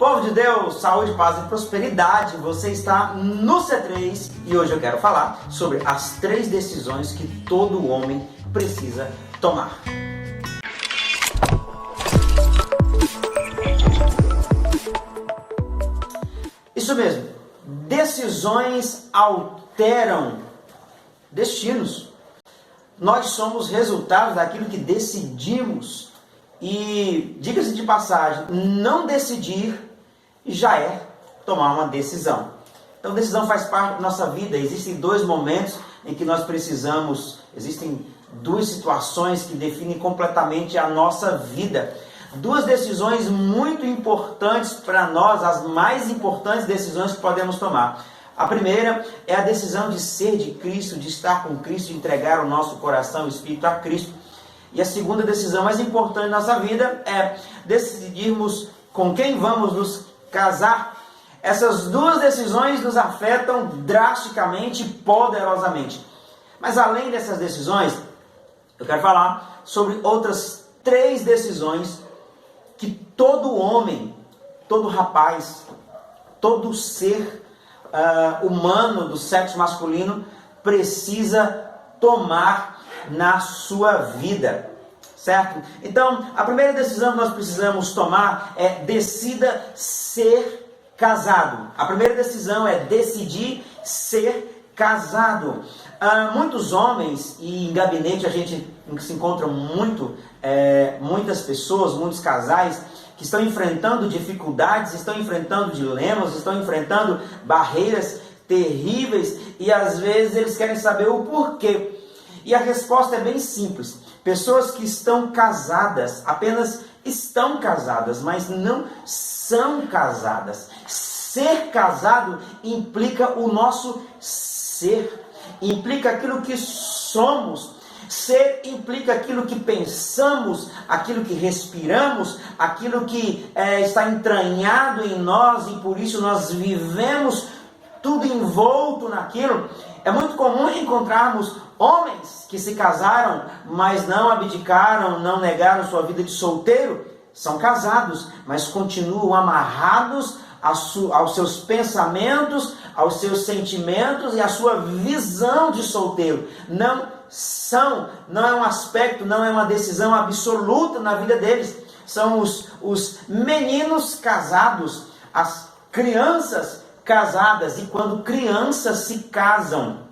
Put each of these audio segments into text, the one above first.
Povo de Deus, saúde, paz e prosperidade, você está no C3 e hoje eu quero falar sobre as 3 decisões que todo homem precisa tomar. Isso mesmo, decisões alteram destinos. Nós somos resultados daquilo que decidimos. E, diga-se de passagem, não decidir já é tomar uma decisão. Então, decisão faz parte da nossa vida. Existem 2 momentos em que nós precisamos, existem 2 situações que definem completamente a nossa vida. 2 decisões muito importantes para nós, as mais importantes decisões que podemos tomar. A primeira é a decisão de ser de Cristo, de estar com Cristo, de entregar o nosso coração e o espírito a Cristo. E a segunda decisão mais importante da nossa vida é decidirmos com quem vamos nos casar. Essas 2 decisões nos afetam drasticamente e poderosamente. Mas além dessas decisões, eu quero falar sobre outras 3 decisões que todo homem, todo rapaz, todo ser humano do sexo masculino precisa tomar na sua vida, certo? Então, a primeira decisão que nós precisamos tomar é decida ser casado. A primeira decisão é decidir ser casado. Muitos homens, e em gabinete a gente se encontra muitas pessoas, muitos casais que estão enfrentando dificuldades, estão enfrentando dilemas, estão enfrentando barreiras terríveis e às vezes eles querem saber o porquê. E a resposta é bem simples. Pessoas que estão casadas, apenas estão casadas, mas não são casadas. Ser casado implica o nosso ser, implica aquilo que somos. Ser implica aquilo que pensamos, aquilo que respiramos, aquilo que está entranhado em nós e por isso nós vivemos tudo envolto naquilo. É muito comum encontrarmos homens que se casaram, mas não abdicaram, não negaram sua vida de solteiro. São casados, mas continuam amarrados aos seus pensamentos, aos seus sentimentos e à sua visão de solteiro. Não é um aspecto, não é uma decisão absoluta na vida deles. São os meninos casados, as crianças casadas. E quando crianças se casam,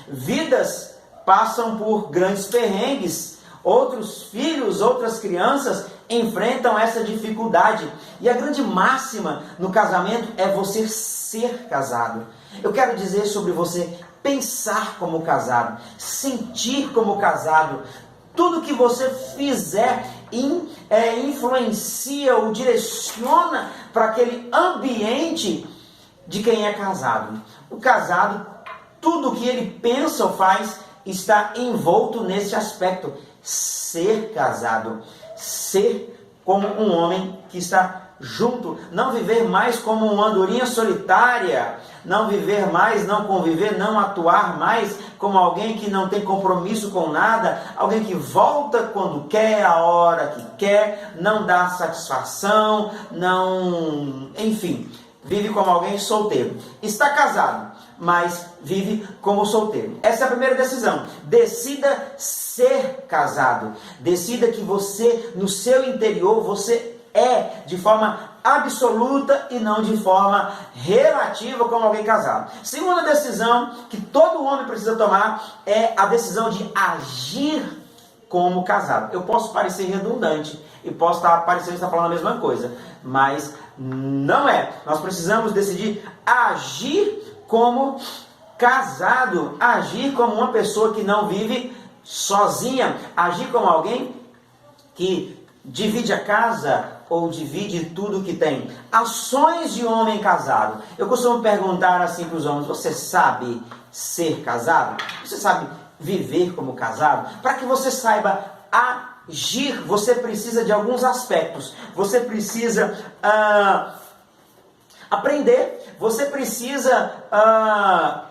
vidas passam por grandes perrengues. Outros filhos, outras crianças enfrentam essa dificuldade. E a grande máxima no casamento é você ser casado. Eu quero dizer sobre você pensar como casado, sentir como casado. Tudo que você fizer influencia ou direciona para aquele ambiente de quem é casado. O casado, tudo que ele pensa ou faz está envolto nesse aspecto. Ser casado, ser como um homem que está junto, não viver mais como uma andorinha solitária, não viver mais, não conviver, não atuar mais como alguém que não tem compromisso com nada, alguém que volta quando quer, a hora que quer, não dá satisfação, enfim, vive como alguém solteiro. Está casado, mas vive como solteiro. Essa é a primeira decisão. Decida ser casado. Decida que você, no seu interior, você é de forma absoluta e não de forma relativa como alguém casado. Segunda decisão que todo homem precisa tomar é a decisão de agir como casado. Eu posso parecer redundante e posso estar parecendo estar falando a mesma coisa, mas não é. Nós precisamos decidir agir como casado, agir como uma pessoa que não vive sozinha, agir como alguém que divide a casa ou divide tudo que tem. Ações de homem casado. Eu costumo perguntar assim para os homens: você sabe ser casado? Você sabe viver como casado? Para que você saiba agir, você precisa de alguns aspectos. Você precisa aprender, você precisa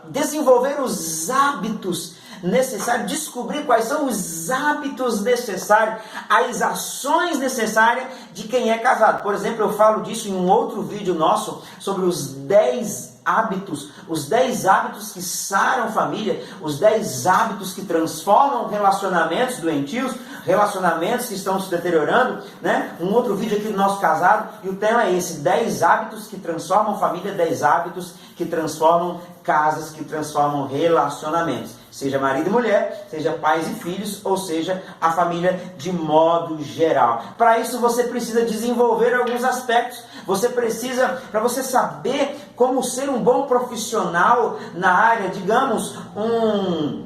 desenvolver os hábitos necessários, descobrir quais são os hábitos necessários, as ações necessárias de quem é casado. Por exemplo, eu falo disso em um outro vídeo nosso, sobre os 10 hábitos que saram família, os 10 hábitos que transformam relacionamentos doentios, relacionamentos que estão se deteriorando, né? Um outro vídeo aqui do nosso casado, e o tema é esse: 10 hábitos que transformam família, 10 hábitos que transformam casas, que transformam relacionamentos. Seja marido e mulher, seja pais e filhos, ou seja, a família de modo geral. Para isso você precisa desenvolver alguns aspectos. Você precisa, para você saber como ser um bom profissional na área, digamos, um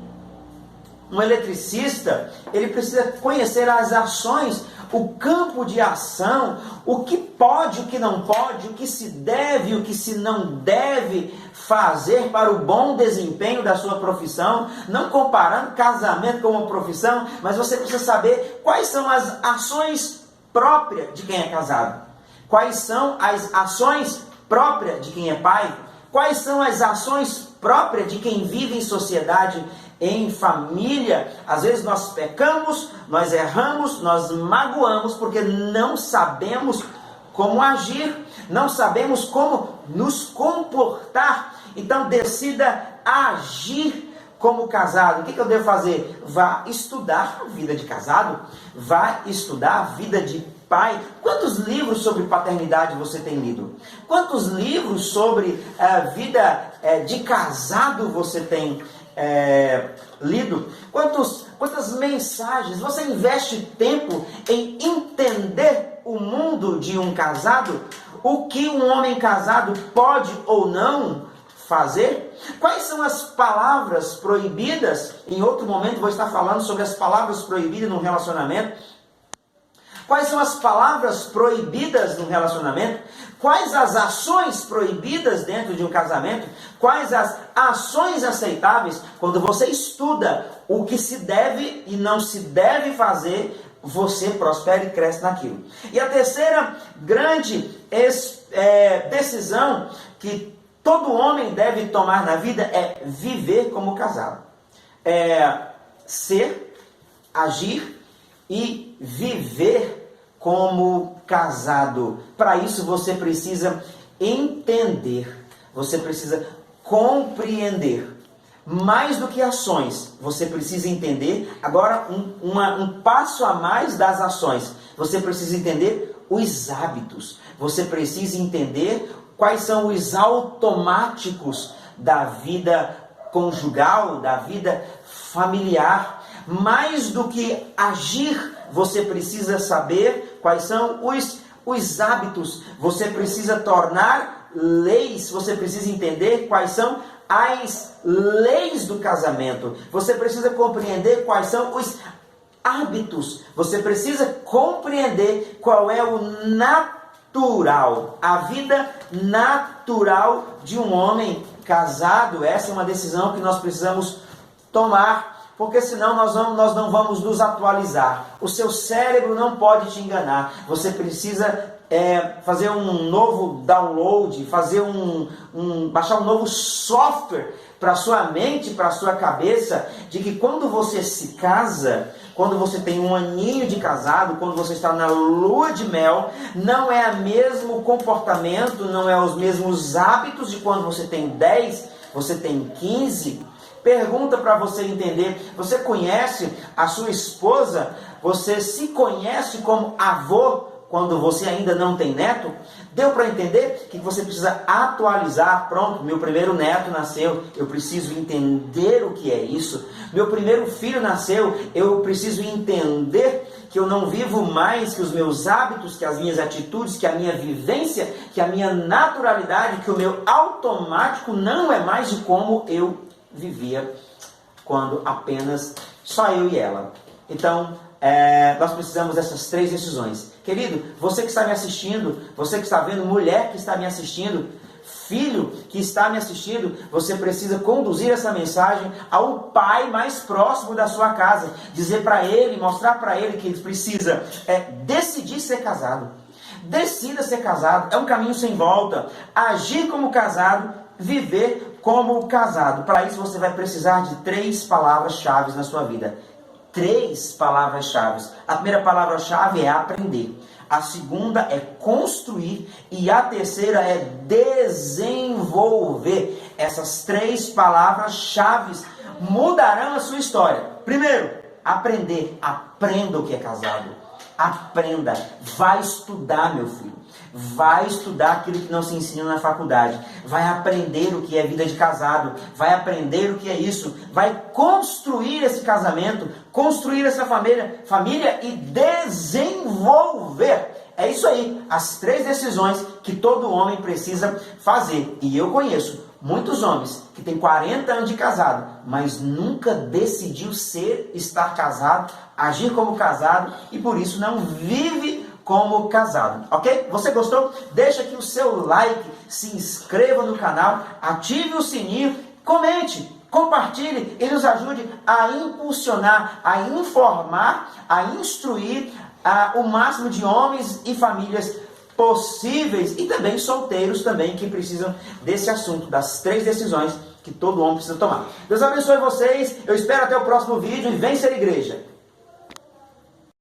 eletricista, ele precisa conhecer as ações, o campo de ação, o que pode, o que não pode, o que se deve, o que se não deve fazer para o bom desempenho da sua profissão, não comparando casamento com uma profissão, mas você precisa saber quais são as ações próprias de quem é casado, quais são as ações próprias de quem é pai, quais são as ações próprias de quem vive em sociedade, em família. Às vezes nós pecamos, nós erramos, nós magoamos porque não sabemos como agir, não sabemos como nos comportar. Então decida agir como casado. O que eu devo fazer? Vá estudar a vida de casado, vá estudar a vida de pai. Quantos livros sobre paternidade você tem lido? Quantos livros sobre a vida de casado você tem lido? Quantas mensagens? Você investe tempo em entender o mundo de um casado? O que um homem casado pode ou não fazer? Quais são as palavras proibidas? Em outro momento vou estar falando sobre as palavras proibidas no relacionamento. Quais são as palavras proibidas no relacionamento? Quais as ações proibidas dentro de um casamento? Quais as ações aceitáveis? Quando você estuda o que se deve e não se deve fazer, você prospera e cresce naquilo. E a terceira grande decisão que todo homem deve tomar na vida é viver como casado. Ser, agir e viver como casado. Para isso você precisa entender, você precisa compreender. Mais do que ações, você precisa entender. Agora um passo a mais das ações. Você precisa entender os hábitos. Você precisa entender quais são os automáticos da vida conjugal, da vida familiar. Mais do que agir, você precisa saber quais são os hábitos. Você precisa tornar leis. Você precisa entender quais são as leis do casamento. Você precisa compreender quais são os hábitos. Você precisa compreender qual é o natural, a vida natural de um homem casado. Essa é uma decisão que nós precisamos tomar, porque senão nós não vamos nos atualizar. O seu cérebro não pode te enganar. Você precisa fazer um novo download, baixar um novo software para a sua mente, para a sua cabeça, de que quando você se casa, quando você tem um aninho de casado, quando você está na lua de mel, não é o mesmo comportamento, não é os mesmos hábitos de quando você tem 10, você tem 15. Pergunta para você entender: você conhece a sua esposa? Você se conhece como avô quando você ainda não tem neto? Deu para entender que você precisa atualizar? Pronto, meu primeiro neto nasceu, eu preciso entender o que é isso. Meu primeiro filho nasceu, eu preciso entender que eu não vivo mais, que os meus hábitos, que as minhas atitudes, que a minha vivência, que a minha naturalidade, que o meu automático não é mais de como eu vivia quando apenas só eu e ela. Então, nós precisamos dessas 3 decisões. Querido, você que está me assistindo, você que está vendo, mulher que está me assistindo, filho que está me assistindo, você precisa conduzir essa mensagem ao pai mais próximo da sua casa. Dizer para ele, mostrar para ele que ele precisa decidir ser casado. Decida ser casado. É um caminho sem volta. Agir como casado, viver como casado. Para isso você vai precisar de 3 palavras-chave na sua vida. 3 palavras-chave. A primeira palavra-chave é aprender. A segunda é construir. E a terceira é desenvolver. Essas 3 palavras-chave mudarão a sua história. Primeiro, aprender. Aprenda o que é casado. Aprenda. Vai estudar, meu filho. Vai estudar aquilo que não se ensina na faculdade. Vai aprender o que é vida de casado. Vai aprender o que é isso. Vai construir esse casamento, construir essa família e desenvolver. É isso aí, as 3 decisões que todo homem precisa fazer. E eu conheço muitos homens que têm 40 anos de casado, mas nunca decidiu estar casado, agir como casado e por isso não vive como casado, ok? Você gostou? Deixa aqui o seu like, se inscreva no canal, ative o sininho, comente, compartilhe e nos ajude a impulsionar, a informar, a instruir o máximo de homens e famílias possíveis e também solteiros também que precisam desse assunto, das 3 decisões que todo homem precisa tomar. Deus abençoe vocês, eu espero até o próximo vídeo e vem ser igreja.